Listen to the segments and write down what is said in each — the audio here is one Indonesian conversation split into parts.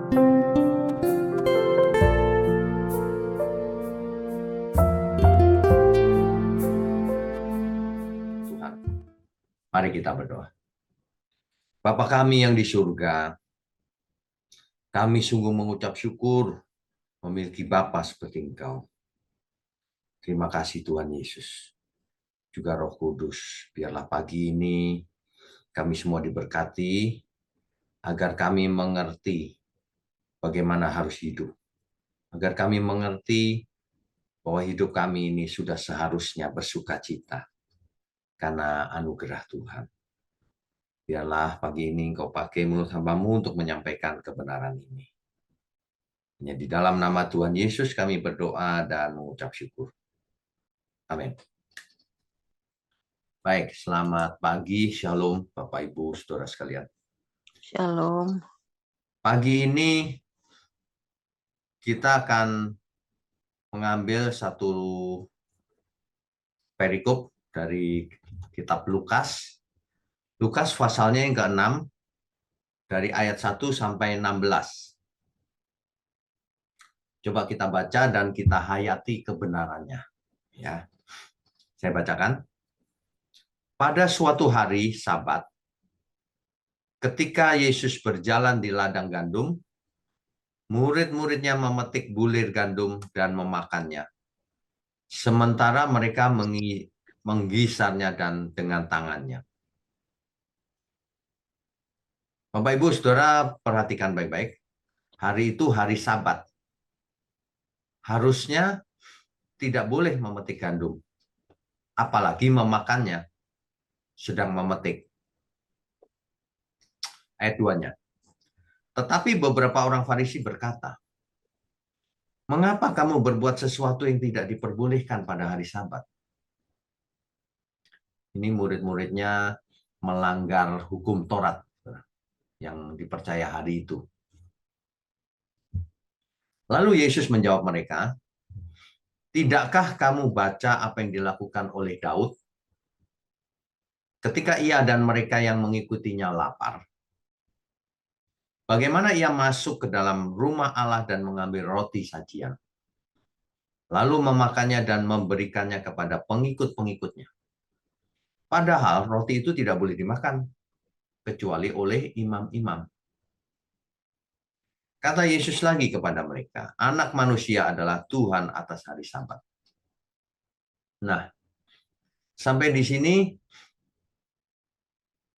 Tuhan, mari kita berdoa. Bapa kami yang di surga, kami sungguh mengucap syukur memiliki Bapa seperti Engkau. Terima kasih Tuhan Yesus, juga Roh Kudus. Biarlah pagi ini kami semua diberkati, agar kami mengerti bagaimana harus hidup. Agar kami mengerti bahwa hidup kami ini sudah seharusnya bersuka cita karena anugerah Tuhan. Biarlah pagi ini Engkau pakai mulut hamba-Mu untuk menyampaikan kebenaran ini. Hanya di dalam nama Tuhan Yesus kami berdoa dan mengucap syukur. Amin. Baik, selamat pagi, shalom Bapak Ibu Saudara sekalian. Shalom. Pagi ini kita akan mengambil satu perikop dari kitab Lukas. Lukas pasalnya yang ke-6 dari ayat 1 sampai 16. Coba kita baca dan kita hayati kebenarannya. Ya, saya bacakan. Pada suatu hari Sabat, ketika Yesus berjalan di ladang gandum, murid-muridnya memetik bulir gandum dan memakannya. Sementara mereka menggisarnya dan dengan tangannya. Bapak Ibu Saudara perhatikan baik-baik. Hari itu hari Sabat. Harusnya tidak boleh memetik gandum. Apalagi memakannya. Sedang memetik. Ayat 2-nya. Tetapi beberapa orang Farisi berkata, "Mengapa kamu berbuat sesuatu yang tidak diperbolehkan pada hari Sabat?" Ini murid-muridnya melanggar hukum Taurat yang dipercaya hari itu. Lalu Yesus menjawab mereka, "Tidakkah kamu baca apa yang dilakukan oleh Daud ketika ia dan mereka yang mengikutinya lapar? Bagaimana ia masuk ke dalam rumah Allah dan mengambil roti sajian, lalu memakannya dan memberikannya kepada pengikut-pengikutnya. Padahal roti itu tidak boleh dimakan, kecuali oleh imam-imam." Kata Yesus lagi kepada mereka, "Anak manusia adalah Tuhan atas hari Sabat." Nah, sampai di sini,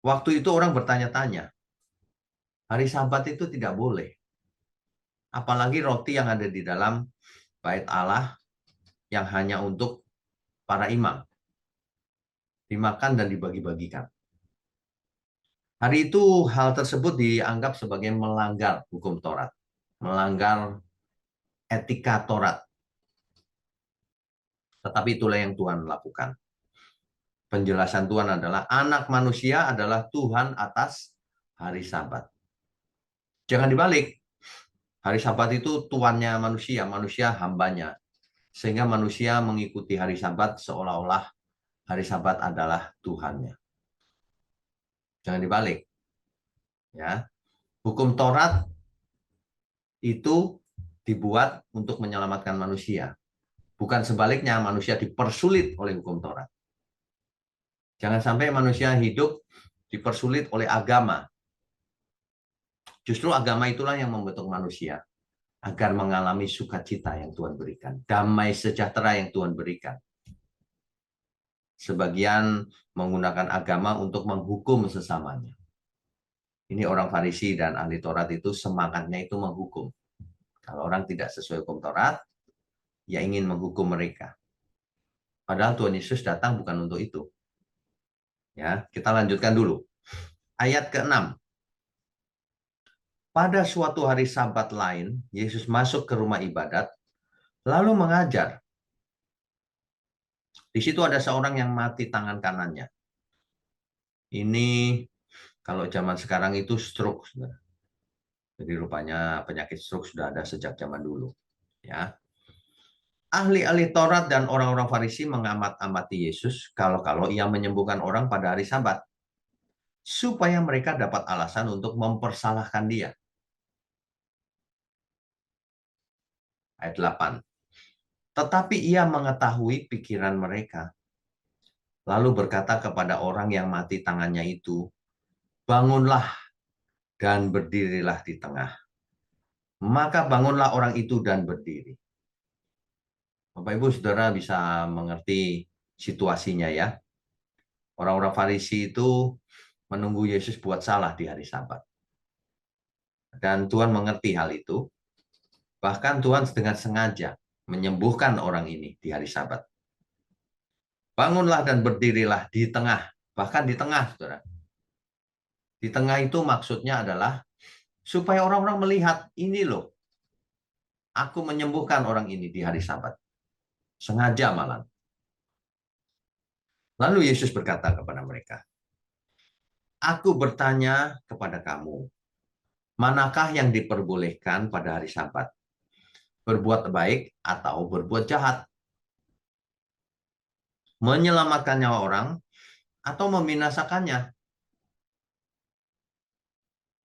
waktu itu orang bertanya-tanya, hari Sabat itu tidak boleh. Apalagi roti yang ada di dalam bait Allah yang hanya untuk para imam. Dimakan dan dibagi-bagikan. Hari itu hal tersebut dianggap sebagai melanggar hukum Taurat. Melanggar etika Taurat. Tetapi itulah yang Tuhan lakukan. Penjelasan Tuhan adalah anak manusia adalah Tuhan atas hari Sabat. Jangan dibalik. Hari Sabat itu tuannya manusia, manusia hambanya. Sehingga manusia mengikuti hari Sabat seolah-olah hari Sabat adalah Tuhannya. Jangan dibalik. Ya. Hukum Taurat itu dibuat untuk menyelamatkan manusia. Bukan sebaliknya, manusia dipersulit oleh hukum Taurat. Jangan sampai manusia hidup dipersulit oleh agama. Justru agama itulah yang membentuk manusia agar mengalami sukacita yang Tuhan berikan, damai sejahtera yang Tuhan berikan. Sebagian menggunakan agama untuk menghukum sesamanya. Ini orang Farisi dan ahli Taurat itu semangatnya itu menghukum. Kalau orang tidak sesuai hukum Taurat, ya ingin menghukum mereka. Padahal Tuhan Yesus datang bukan untuk itu. Ya, kita lanjutkan dulu. Ayat ke-6. Pada suatu hari Sabat lain, Yesus masuk ke rumah ibadat, lalu mengajar. Di situ ada seorang yang mati tangan kanannya. Ini kalau zaman sekarang itu stroke. Jadi rupanya penyakit stroke sudah ada sejak zaman dulu. Ya. Ahli-ahli Taurat dan orang-orang Farisi mengamat-amati Yesus kalau ia menyembuhkan orang pada hari Sabat, supaya mereka dapat alasan untuk mempersalahkan dia. ayat 8. Tetapi ia mengetahui pikiran mereka, lalu berkata kepada orang yang mati tangannya itu, bangunlah dan berdirilah di tengah. Maka bangunlah orang itu dan berdiri. Bapak Ibu Saudara bisa mengerti situasinya ya. Orang-orang Farisi itu menunggu Yesus buat salah di hari Sabat. Dan Tuhan mengerti hal itu. Bahkan Tuhan dengan sengaja menyembuhkan orang ini di hari Sabat. Bangunlah dan berdirilah di tengah. Bahkan di tengah, Saudara. Di tengah itu maksudnya adalah supaya orang-orang melihat, ini loh, aku menyembuhkan orang ini di hari Sabat. Sengaja malam. Lalu Yesus berkata kepada mereka, aku bertanya kepada kamu, manakah yang diperbolehkan pada hari Sabat? Berbuat baik atau berbuat jahat? Menyelamatkan nyawa orang atau membinasakannya?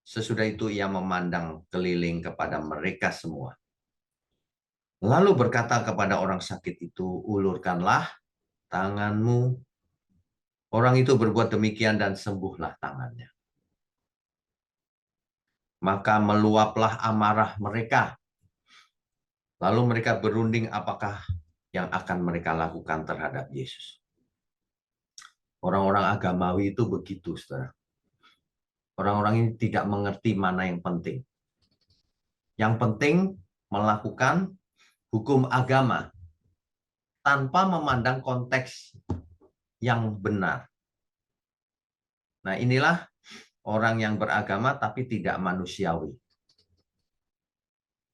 Sesudah itu ia memandang keliling kepada mereka semua. Lalu berkata kepada orang sakit itu, ulurkanlah tanganmu. Orang itu berbuat demikian dan sembuhlah tangannya. Maka meluaplah amarah mereka. Lalu mereka berunding apakah yang akan mereka lakukan terhadap Yesus. Orang-orang agamawi itu begitu, saudara. Orang-orang ini tidak mengerti mana yang penting. Yang penting melakukan hukum agama tanpa memandang konteks yang benar. Nah, inilah orang yang beragama tapi tidak manusiawi.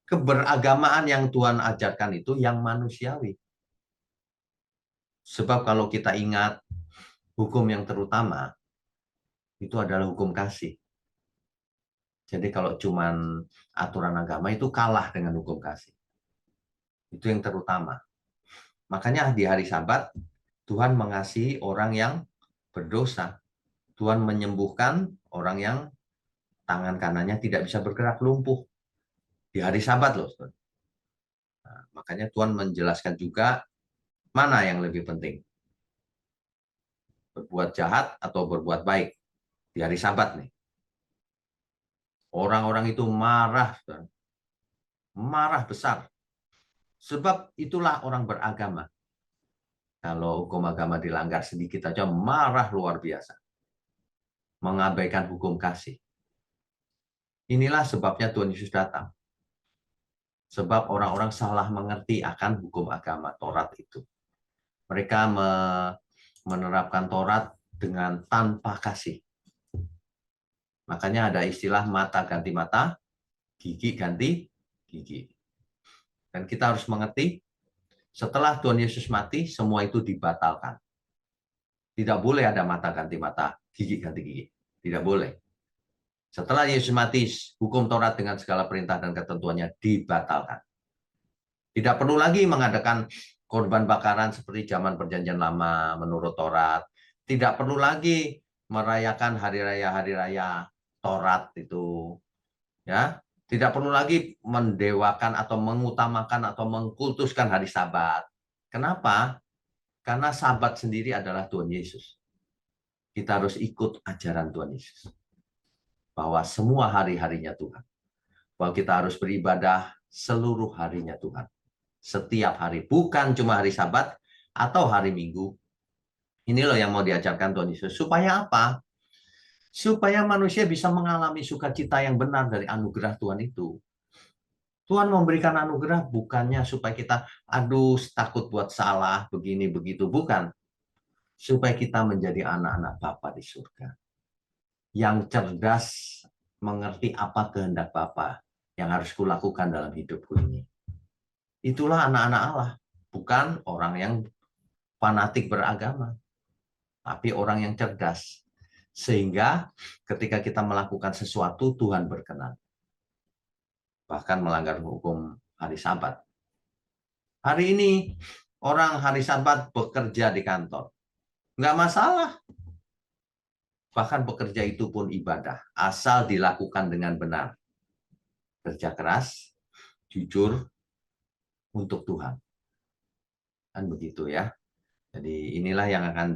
Keberagamaan yang Tuhan ajarkan itu yang manusiawi. Sebab kalau kita ingat hukum yang terutama itu adalah hukum kasih. Jadi kalau cuman aturan agama itu kalah dengan hukum kasih. Itu yang terutama. Makanya di hari Sabat Tuhan mengasihi orang yang berdosa. Tuhan menyembuhkan orang yang tangan kanannya tidak bisa bergerak, lumpuh. Di hari Sabat loh. Nah, makanya Tuhan menjelaskan juga mana yang lebih penting. Berbuat jahat atau berbuat baik. Di hari Sabat nih. Orang-orang itu marah. Marah besar. Sebab itulah orang beragama. Kalau hukum agama dilanggar sedikit aja marah luar biasa. Mengabaikan hukum kasih. Inilah sebabnya Tuhan Yesus datang. Sebab orang-orang salah mengerti akan hukum agama Taurat itu. Mereka menerapkan Taurat dengan tanpa kasih. Makanya ada istilah mata ganti mata, gigi ganti gigi. Dan kita harus mengerti, setelah Tuhan Yesus mati, semua itu dibatalkan. Tidak boleh ada mata ganti mata, gigi ganti gigi. Tidak boleh. Setelah Yesus mati, hukum Taurat dengan segala perintah dan ketentuannya dibatalkan. Tidak perlu lagi mengadakan korban bakaran seperti zaman Perjanjian Lama menurut Taurat. Tidak perlu lagi merayakan hari raya Taurat itu. Ya, tidak perlu lagi mendewakan atau mengutamakan atau mengkultuskan hari Sabat. Kenapa? Karena Sabat sendiri adalah Tuhan Yesus. Kita harus ikut ajaran Tuhan Yesus. Bahwa semua hari-harinya Tuhan. Bahwa kita harus beribadah seluruh harinya Tuhan. Setiap hari. Bukan cuma hari Sabat atau hari Minggu. Ini loh yang mau diajarkan Tuhan Yesus. Supaya apa? Supaya manusia bisa mengalami sukacita yang benar dari anugerah Tuhan itu. Tuhan memberikan anugerah bukannya supaya kita, aduh takut buat salah, begini, begitu. Bukan. Supaya kita menjadi anak-anak Bapa di surga. Yang cerdas mengerti apa kehendak Bapa yang harus kulakukan dalam hidupku ini. Itulah anak-anak Allah, bukan orang yang fanatik beragama, tapi orang yang cerdas. Sehingga ketika kita melakukan sesuatu, Tuhan berkenan. Bahkan melanggar hukum hari Sabat. Hari ini orang hari Sabat bekerja di kantor. Nggak masalah. Bahkan bekerja itu pun ibadah, asal dilakukan dengan benar. Kerja keras, jujur, untuk Tuhan. Kan begitu ya. Jadi inilah yang akan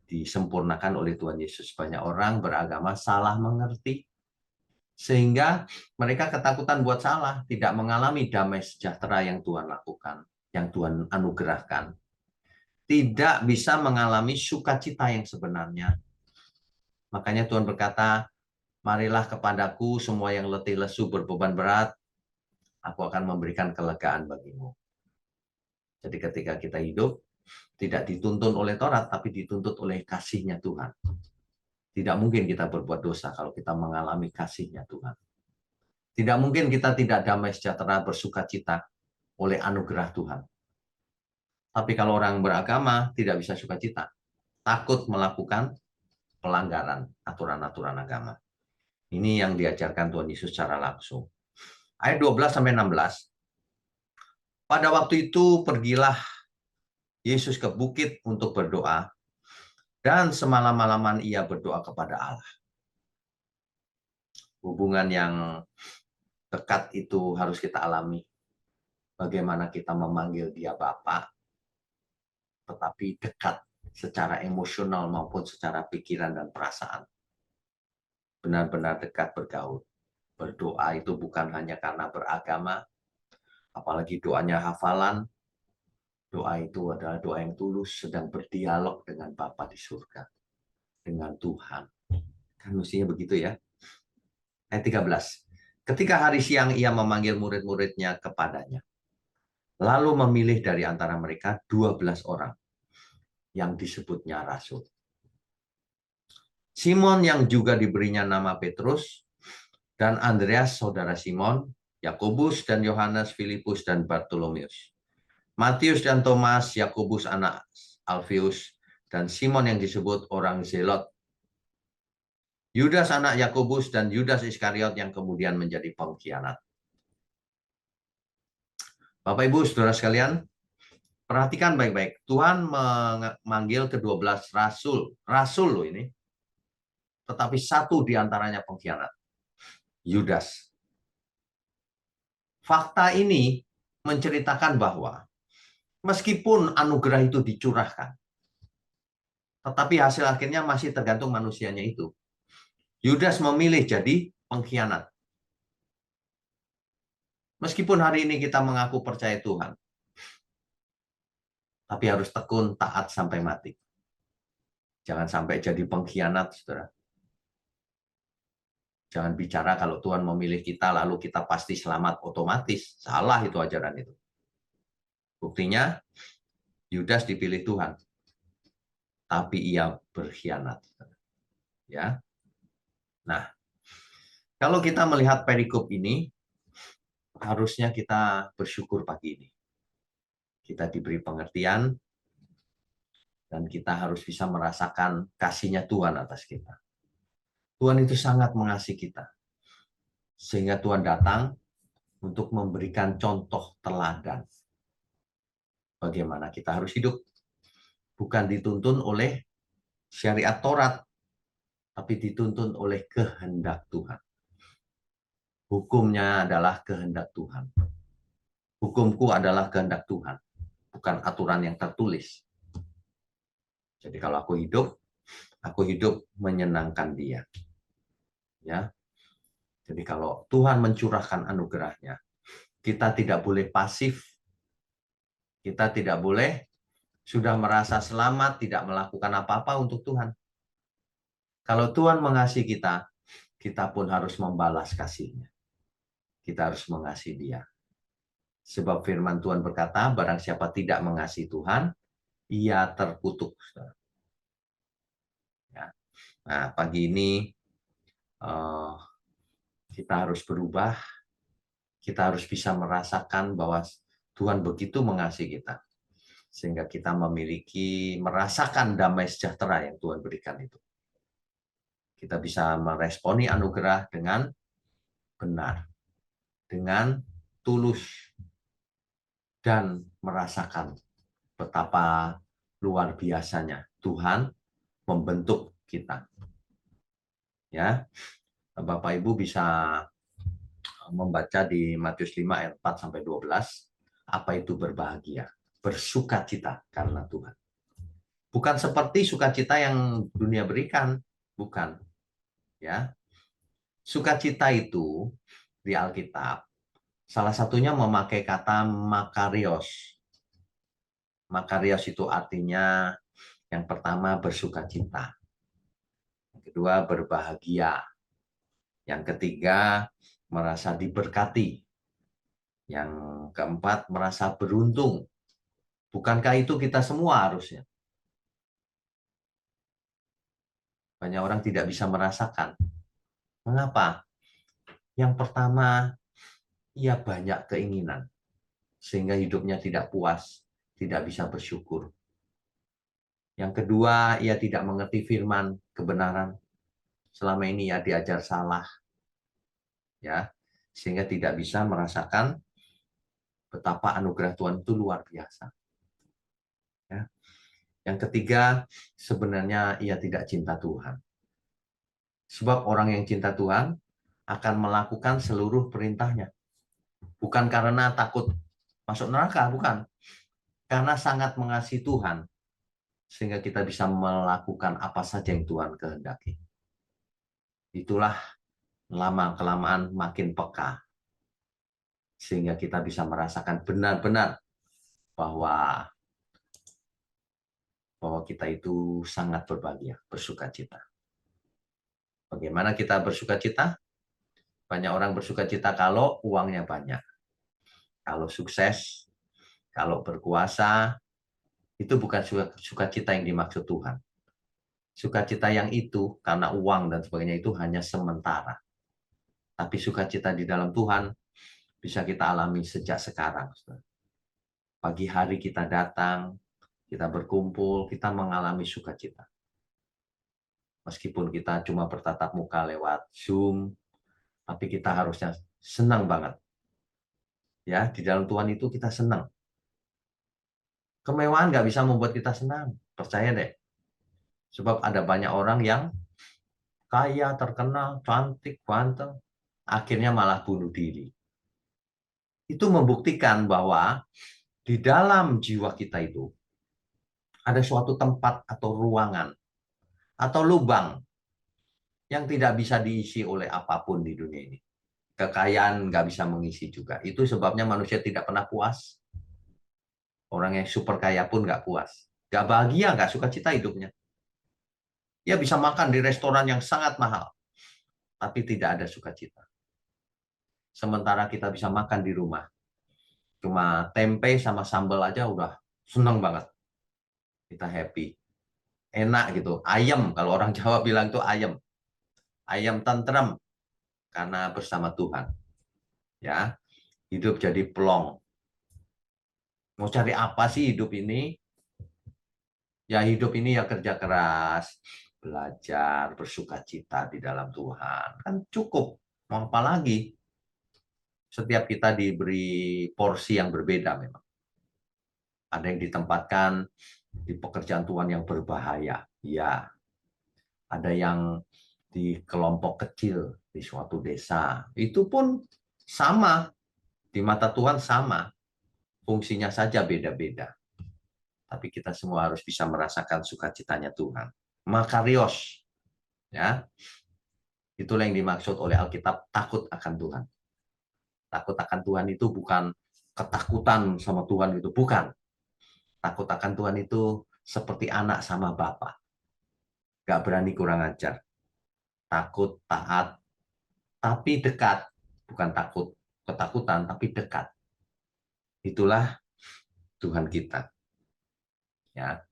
disempurnakan oleh Tuhan Yesus. Banyak orang beragama salah mengerti, sehingga mereka ketakutan buat salah, tidak mengalami damai sejahtera yang Tuhan lakukan, yang Tuhan anugerahkan. Tidak bisa mengalami sukacita yang sebenarnya. Makanya Tuhan berkata, marilah kepadaku semua yang letih lesu berbeban berat, aku akan memberikan kelegaan bagimu. Jadi ketika kita hidup, tidak dituntun oleh Taurat, tapi dituntut oleh kasih-Nya Tuhan. Tidak mungkin kita berbuat dosa kalau kita mengalami kasih-Nya Tuhan. Tidak mungkin kita tidak damai sejahtera bersukacita oleh anugerah Tuhan. Tapi kalau orang beragama tidak bisa sukacita, takut melakukan pelanggaran aturan-aturan agama. Ini yang diajarkan Tuhan Yesus secara langsung. Ayat 12-16. Pada waktu itu pergilah Yesus ke bukit untuk berdoa, dan semalam-malaman ia berdoa kepada Allah. Hubungan yang dekat itu harus kita alami. Bagaimana kita memanggil dia Bapa, tetapi dekat secara emosional maupun secara pikiran dan perasaan. Benar-benar dekat bergaul. Berdoa itu bukan hanya karena beragama, apalagi doanya hafalan. Doa itu adalah doa yang tulus, sedang berdialog dengan Bapa di surga, dengan Tuhan. Kan mestinya begitu ya. Ayat 13. Ketika hari siang ia memanggil murid-muridnya kepadanya. Lalu memilih dari antara mereka 12 orang yang disebutnya rasul. Simon yang juga diberinya nama Petrus, dan Andreas saudara Simon, Yakobus dan Yohanes, Filipus dan Bartolomeus, Matius dan Thomas, Yakobus anak Alfius, dan Simon yang disebut orang Zelot, Yudas anak Yakobus, dan Yudas Iskariot yang kemudian menjadi pengkhianat. Bapak Ibu Saudara sekalian, perhatikan baik-baik. Tuhan memanggil ke-12 rasul loh ini. Tetapi satu di antaranya pengkhianat, Yudas. Fakta ini menceritakan bahwa meskipun anugerah itu dicurahkan, tetapi hasil akhirnya masih tergantung manusianya itu. Yudas memilih jadi pengkhianat. Meskipun hari ini kita mengaku percaya Tuhan, tapi harus tekun taat sampai mati. Jangan sampai jadi pengkhianat, saudara. Jangan bicara kalau Tuhan memilih kita lalu kita pasti selamat otomatis. Salah itu ajaran itu. Buktinya Yudas dipilih Tuhan, tapi ia berkhianat. Ya. Nah, kalau kita melihat perikop ini, harusnya kita bersyukur pagi ini. Kita diberi pengertian, dan kita harus bisa merasakan kasih-Nya Tuhan atas kita. Tuhan itu sangat mengasihi kita. Sehingga Tuhan datang untuk memberikan contoh teladan. Bagaimana kita harus hidup. Bukan dituntun oleh syariat Taurat, tapi dituntun oleh kehendak Tuhan. Hukumnya adalah kehendak Tuhan. Hukumku adalah kehendak Tuhan, bukan aturan yang tertulis. Jadi kalau aku hidup menyenangkan Dia. Ya. Jadi kalau Tuhan mencurahkan anugerahnya, kita tidak boleh pasif. Kita tidak boleh sudah merasa selamat, tidak melakukan apa-apa untuk Tuhan. Kalau Tuhan mengasihi kita, kita pun harus membalas kasih-Nya. Kita harus mengasihi Dia. Sebab firman Tuhan berkata, barang siapa tidak mengasihi Tuhan, ia terkutuk. Ya. Nah, pagi ini kita harus berubah. Kita harus bisa merasakan bahwa Tuhan begitu mengasihi kita. Sehingga kita merasakan damai sejahtera yang Tuhan berikan itu. Kita bisa meresponi anugerah dengan benar, dengan tulus, dan merasakan betapa luar biasanya Tuhan membentuk kita. Ya, Bapak Ibu bisa membaca di Matius 5 ayat 4 sampai 12. Apa itu berbahagia? Bersukacita karena Tuhan. Bukan seperti sukacita yang dunia berikan, bukan. Ya, sukacita itu di Alkitab salah satunya memakai kata makarios. Makarios itu artinya yang pertama bersukacita, yang kedua berbahagia, yang ketiga merasa diberkati, yang keempat merasa beruntung. Bukankah itu kita semua harusnya? Banyak orang tidak bisa merasakan. Mengapa? Yang pertama, ia banyak keinginan, sehingga hidupnya tidak puas, tidak bisa bersyukur. Yang kedua, ia tidak mengerti firman kebenaran. Selama ini ia diajar salah, ya, sehingga tidak bisa merasakan betapa anugerah Tuhan itu luar biasa. Ya. Yang ketiga, sebenarnya ia tidak cinta Tuhan. Sebab orang yang cinta Tuhan akan melakukan seluruh perintahnya. Bukan karena takut masuk neraka, bukan. Karena sangat mengasihi Tuhan, sehingga kita bisa melakukan apa saja yang Tuhan kehendaki. Itulah lama-kelamaan makin peka, sehingga kita bisa merasakan benar-benar bahwa kita itu sangat berbahagia, bersukacita. Bagaimana kita bersukacita? Banyak orang bersukacita kalau uangnya banyak. Kalau sukses, kalau berkuasa, itu bukan sukacita yang dimaksud Tuhan. Sukacita yang itu, karena uang dan sebagainya itu hanya sementara. Tapi sukacita di dalam Tuhan bisa kita alami sejak sekarang. Pagi hari kita datang, kita berkumpul, kita mengalami sukacita. Meskipun kita cuma bertatap muka lewat Zoom, tapi kita harusnya senang banget. Ya, di dalam Tuhan itu kita senang. Kemewahan nggak bisa membuat kita senang, percaya deh. Sebab ada banyak orang yang kaya, terkenal, cantik, ganteng, akhirnya malah bunuh diri. Itu membuktikan bahwa di dalam jiwa kita itu ada suatu tempat atau ruangan atau lubang yang tidak bisa diisi oleh apapun di dunia ini. Kekayaan nggak bisa mengisi juga. Itu sebabnya manusia tidak pernah puas. Orang yang super kaya pun nggak puas. Nggak bahagia, nggak suka cita hidupnya. Dia bisa makan di restoran yang sangat mahal, tapi tidak ada sukacita. Sementara kita bisa makan di rumah. Cuma tempe sama sambal aja udah seneng banget. Kita happy. Enak gitu. Ayam, kalau orang Jawa bilang itu ayam. Ayam tentrem karena bersama Tuhan. Ya, hidup jadi plong. Mau cari apa sih hidup ini? Ya hidup ini ya kerja keras, belajar, bersukacita di dalam Tuhan. Kan cukup. Mau apa lagi? Setiap kita diberi porsi yang berbeda memang. Ada yang ditempatkan di pekerjaan Tuhan yang berbahaya. Ya. Ada yang di kelompok kecil di suatu desa. Itu pun sama. Di mata Tuhan sama. Fungsinya saja beda-beda. Tapi kita semua harus bisa merasakan sukacitanya Tuhan. Makarios. Ya. Itulah yang dimaksud oleh Alkitab, takut akan Tuhan. Takut akan Tuhan itu bukan ketakutan sama Tuhan itu, bukan. Takut akan Tuhan itu seperti anak sama bapak. Gak berani kurang ajar. Takut, taat, tapi dekat. Bukan takut, ketakutan, tapi dekat. Itulah Tuhan kita. Ya.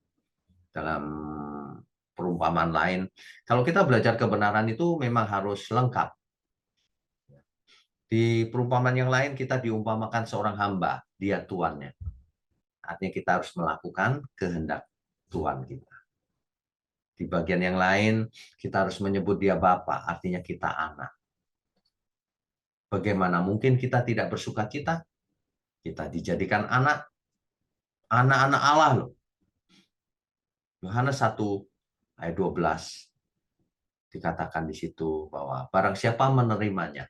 Dalam perumpamaan lain, kalau kita belajar kebenaran itu memang harus lengkap. Di perumpamaan yang lain kita diumpamakan seorang hamba, dia tuannya. Artinya kita harus melakukan kehendak Tuhan kita. Di bagian yang lain kita harus menyebut dia Bapa, artinya kita anak. Bagaimana mungkin kita tidak bersukacita? Kita dijadikan anak, anak-anak Allah loh. Yohanes 1 ayat 12 dikatakan di situ bahwa barang siapa menerimanya,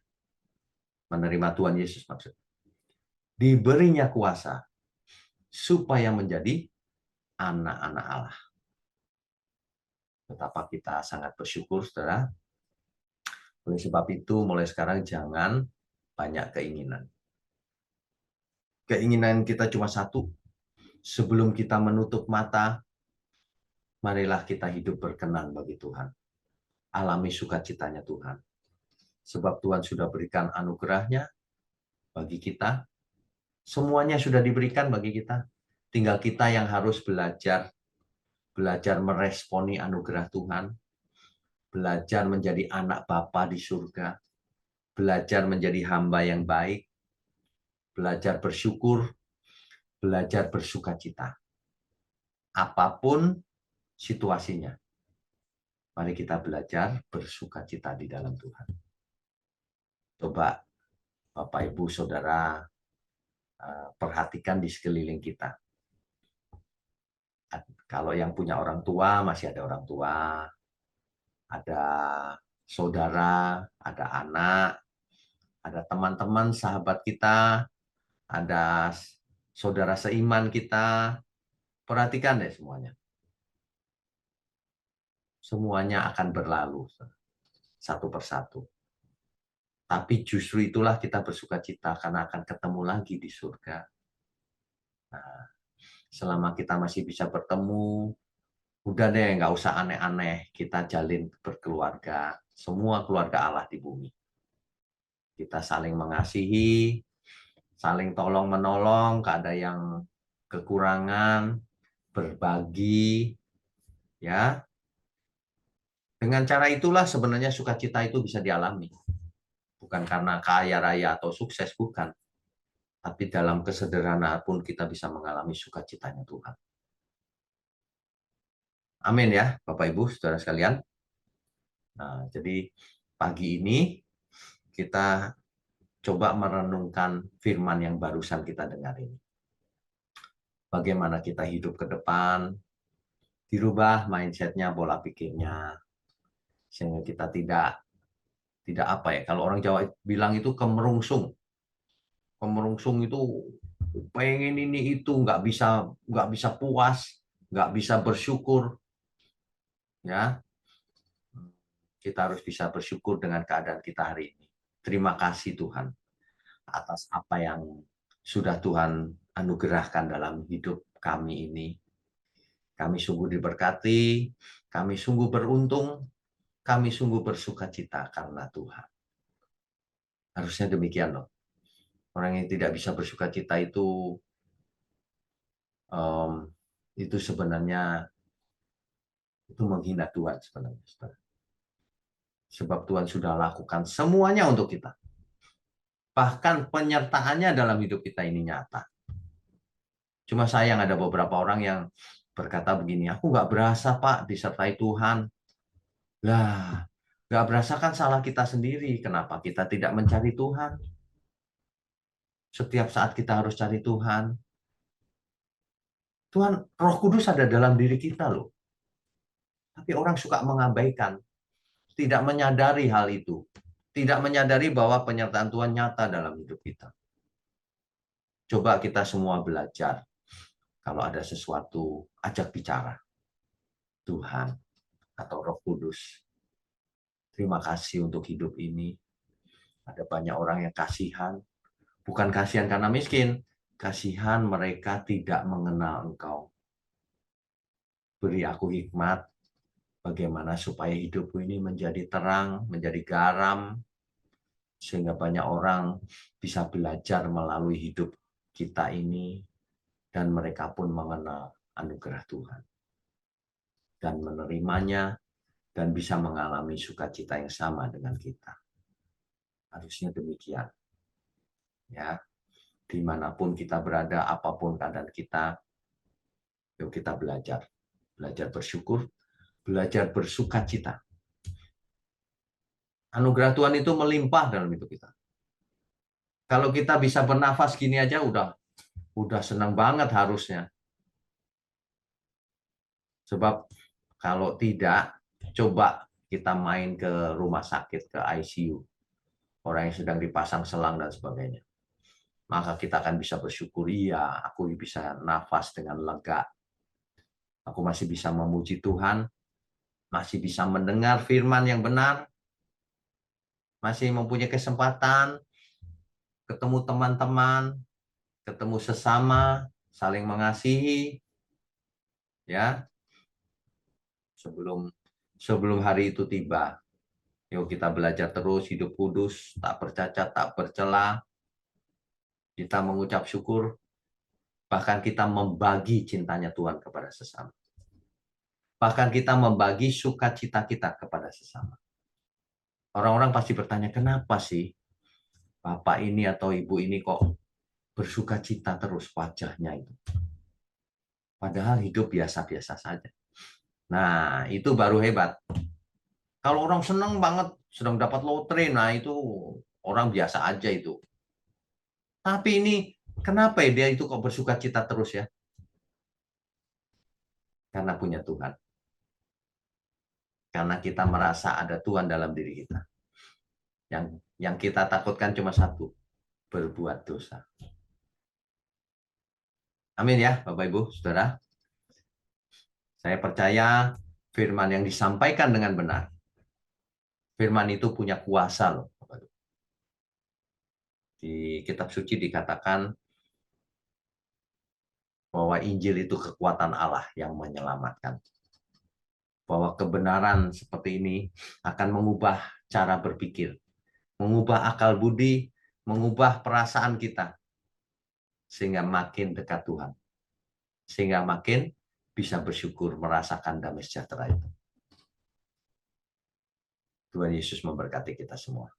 menerima Tuhan Yesus maksudnya, diberinya kuasa supaya menjadi anak-anak Allah. Betapa kita sangat bersyukur, saudara. Oleh sebab itu, mulai sekarang jangan banyak keinginan. Keinginan kita cuma satu. Sebelum kita menutup mata, marilah kita hidup berkenan bagi Tuhan. Alami sukacitanya Tuhan. Sebab Tuhan sudah berikan anugerahnya bagi kita. Semuanya sudah diberikan bagi kita. Tinggal kita yang harus belajar meresponi anugerah Tuhan, belajar menjadi anak Bapa di surga, belajar menjadi hamba yang baik, belajar bersyukur, belajar bersukacita. Apapun situasinya, mari kita belajar bersukacita di dalam Tuhan. Coba Bapak, Ibu, Saudara, perhatikan di sekeliling kita. Kalau yang punya orang tua, masih ada orang tua, ada saudara, ada anak, ada teman-teman, sahabat kita, ada saudara seiman kita. Perhatikan deh semuanya. Semuanya akan berlalu satu persatu. Tapi justru itulah kita bersukacita karena akan ketemu lagi di surga. Nah, selama kita masih bisa bertemu, udah deh nggak usah aneh-aneh. Kita jalin berkeluarga. Semua keluarga Allah di bumi. Kita saling mengasihi, saling tolong-menolong, ada yang kekurangan, berbagi, ya. Dengan cara itulah sebenarnya sukacita itu bisa dialami. Bukan karena kaya raya atau sukses, bukan. Tapi dalam kesederhanaan pun kita bisa mengalami sukacitanya Tuhan. Amin ya, Bapak Ibu, saudara sekalian. Nah, jadi pagi ini kita coba merenungkan firman yang barusan kita dengar ini. Bagaimana kita hidup ke depan, dirubah mindset-nya, pola pikirnya, sehingga kita tidak apa ya, kalau orang Jawa bilang itu kemerungsung itu pengen ini itu, nggak bisa puas, nggak bisa bersyukur, ya. Kita harus bisa bersyukur dengan keadaan kita hari ini. Terima kasih Tuhan atas apa yang sudah Tuhan anugerahkan dalam hidup kami ini. Kami sungguh diberkati, kami sungguh beruntung, kami sungguh bersukacita karena Tuhan. Harusnya demikian loh. Orang yang tidak bisa bersukacita itu sebenarnya itu menghina Tuhan sebenarnya. Sebab Tuhan sudah lakukan semuanya untuk kita. Bahkan penyertaannya dalam hidup kita ini nyata. Cuma sayang ada beberapa orang yang berkata begini, aku nggak berasa Pak disertai Tuhan. Lah, nggak berasa kan salah kita sendiri. Kenapa kita tidak mencari Tuhan? Setiap saat kita harus cari Tuhan. Tuhan, Roh Kudus ada dalam diri kita loh. Tapi orang suka mengabaikan, tidak menyadari hal itu. Tidak menyadari bahwa penyertaan Tuhan nyata dalam hidup kita. Coba kita semua belajar. Kalau ada sesuatu, ajak bicara. Tuhan atau Roh Kudus, terima kasih untuk hidup ini. Ada banyak orang yang kasihan. Bukan kasihan karena miskin. Kasihan mereka tidak mengenal Engkau. Beri aku hikmat bagaimana supaya hidupku ini menjadi terang, menjadi garam, sehingga banyak orang bisa belajar melalui hidup kita ini, dan mereka pun mengenal anugerah Tuhan dan menerimanya dan bisa mengalami sukacita yang sama dengan kita. Harusnya demikian. Ya, dimanapun kita berada, apapun keadaan kita, yuk kita belajar bersyukur, belajar bersukacita. Anugerah Tuhan itu melimpah dalam hidup kita. Kalau kita bisa bernafas gini aja udah senang banget harusnya. Sebab kalau tidak, coba kita main ke rumah sakit, ke ICU. Orang yang sedang dipasang selang dan sebagainya. maka kita akan bisa bersyukur. Iya, aku bisa nafas dengan lega. Aku masih bisa memuji Tuhan, masih bisa mendengar firman yang benar, masih mempunyai kesempatan ketemu teman-teman, ketemu sesama, saling mengasihi, ya. Sebelum hari itu tiba, yuk kita belajar terus hidup kudus, tak bercacat, tak bercela. Kita mengucap syukur, bahkan kita membagi cintanya Tuhan kepada sesama. Bahkan kita membagi sukacita kita kepada sesama. Orang-orang pasti bertanya, kenapa sih Bapak ini atau Ibu ini kok bersukacita terus wajahnya itu? Padahal hidup biasa-biasa saja. Nah, itu baru hebat. Kalau orang senang banget, sedang dapat lotre, nah itu orang biasa aja itu. Tapi ini, kenapa ya dia itu kok bersukacita terus ya? Karena punya Tuhan. Karena kita merasa ada Tuhan dalam diri kita. Yang kita takutkan cuma satu, berbuat dosa. Amin ya, Bapak Ibu, Saudara. Saya percaya firman yang disampaikan dengan benar. Firman itu punya kuasa loh. Di kitab suci dikatakan bahwa Injil itu kekuatan Allah yang menyelamatkan. Bahwa kebenaran seperti ini akan mengubah cara berpikir, mengubah akal budi, mengubah perasaan kita, sehingga makin dekat Tuhan. Sehingga makin bisa bersyukur merasakan damai sejahtera itu. Tuhan Yesus memberkati kita semua.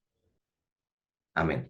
Amin.